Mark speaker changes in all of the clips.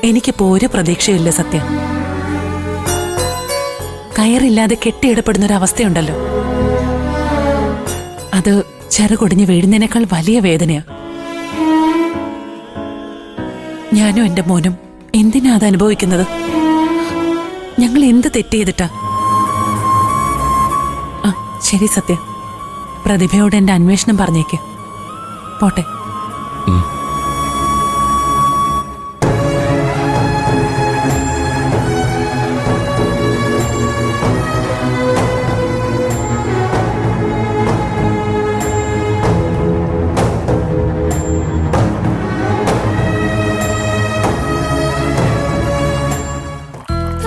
Speaker 1: എനിക്കിപ്പോ ഒരു പ്രതീക്ഷയില്ല സത്യം. കയറില്ലാതെ കെട്ടിയിടപ്പെടുന്നൊരവസ്ഥയുണ്ടല്ലോ, അത് ചെറുകൊടിഞ്ഞ് വീഴുന്നതിനേക്കാൾ വലിയ വേദനയാ. ഞാനും എന്റെ മോനും എന്തിനാ അത് അനുഭവിക്കുന്നത്? ഞങ്ങൾ എന്ത് തെറ്റ് ചെയ്തിട്ടാ? ആ ശരി സത്യ, പ്രതിഭയോട് എന്റെ അന്വേഷണം പറഞ്ഞേക്ക്. പോട്ടെ.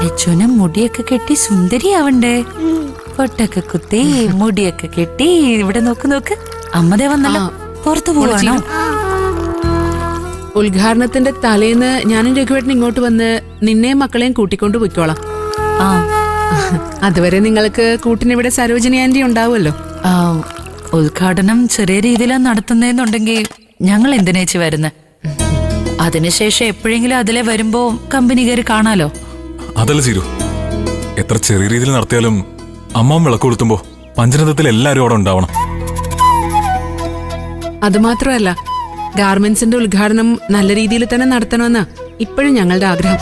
Speaker 1: ലച്ചുനും മുടിയൊക്കെ കെട്ടി സുന്ദരിയാവണ്ടേ? പൊട്ടൊക്കെ കുത്തി മുടിയൊക്കെ കെട്ടി ഇവിടെ നോക്ക് നോക്ക്. അമ്മതേ വന്നല്ലോ. പുറത്തു പോവാണോ?
Speaker 2: ഉദ്ഘാടനത്തിന്റെ തലേന്ന് ഞാനും രഘുവേട്ടൻ ഇങ്ങോട്ട് വന്ന് നിന്നെയും മക്കളെയും കൂട്ടിക്കൊണ്ടു പോയിക്കോളാം.
Speaker 1: ആ
Speaker 2: അതുവരെ നിങ്ങൾക്ക് കൂട്ടിനിവിടെ സരോജിനി ആന്റി ഉണ്ടാവുമല്ലോ.
Speaker 1: ഉദ്ഘാടനം ചെറിയ രീതിയിലാണ് നടത്തുന്നതെന്നുണ്ടെങ്കിൽ ഞങ്ങൾ എന്തിനേച്ച് വരുന്നത്? അതിനുശേഷം എപ്പോഴെങ്കിലും അതിലെ വരുമ്പോ കമ്പനി കയറി കാണാലോ.
Speaker 3: അതല്ല ചീരു, എത്ര ചെറിയ രീതിയിൽ നടത്തിയാലും അമ്മ വിളക്ക് കൊളുത്തുമ്പോ പഞ്ചനത്തിൽ എല്ലാരും അവിടെ ഉണ്ടാവണം.
Speaker 2: അതുമാത്രമല്ല, ഗാർമെന്റ്സിന്റെ ഉദ്ഘാടനം നല്ല രീതിയിൽ തന്നെ നടത്തണമെന്ന് ഇപ്പോഴും ഞങ്ങളുടെ ആഗ്രഹം.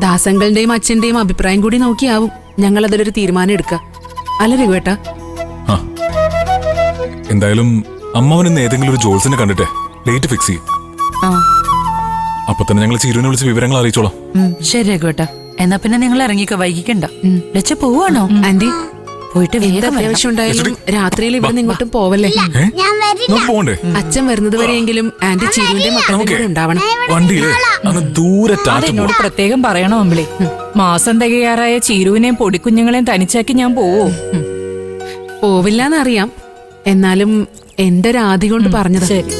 Speaker 2: ദാസങ്ങളുടെയും അച്ഛന്റെയും അഭിപ്രായം കൂടി നോക്കിയാവും ഞങ്ങൾ അതിലൊരു തീരുമാനം എടുക്കുക. അല്ല രഘുവേട്ടാ?
Speaker 3: എന്തായാലും അമ്മാവൻ ഇന്ന് ഏതെങ്കിലും ഒരു ജോൽസിനെ കണ്ടിട്ടേ ഡേറ്റ് ഫിക്സ് ചെയ്യും. അപ്പൊ തന്നെ ഞങ്ങൾ ചീരുവിനെ വിളിച്ച് വിവരങ്ങൾ അറിയിച്ചോളാം.
Speaker 1: ശരി രഘുവേട്ടാ, എന്നാ പിന്നെ നിങ്ങൾ ഇറങ്ങിക്കോ, വൈകിക്കണ്ട. ലച്ച പോവാണോ?
Speaker 2: ആന്റി
Speaker 1: പോയിട്ട് വേഗം
Speaker 2: അത്യാവശ്യം ഉണ്ടായാലും രാത്രിയിൽ ഇവിടെ ഇങ്ങോട്ടും പോവല്ലേ?
Speaker 3: പോണ്ടേ?
Speaker 2: അച്ഛൻ വരുന്നത് വരെയെങ്കിലും ആന്റി ചീരുവിന്റെ മക്കളുടെ കൂടെ ഉണ്ടാവണം.
Speaker 3: വണ്ടിയില് അങ്ങ് ദൂരെ
Speaker 4: എന്നോട് പ്രത്യേകം പറയണോ അമ്പിളി? മാസം തികയാറായ ചീരുവിനെയും പൊടിക്കുഞ്ഞുങ്ങളെയും തനിച്ചാക്കി ഞാൻ പോവോ?
Speaker 2: പോവില്ലാന്നറിയാം, എന്നാലും എന്റെ ഒരു ആദി കൊണ്ട് പറഞ്ഞത്.
Speaker 4: ശരി.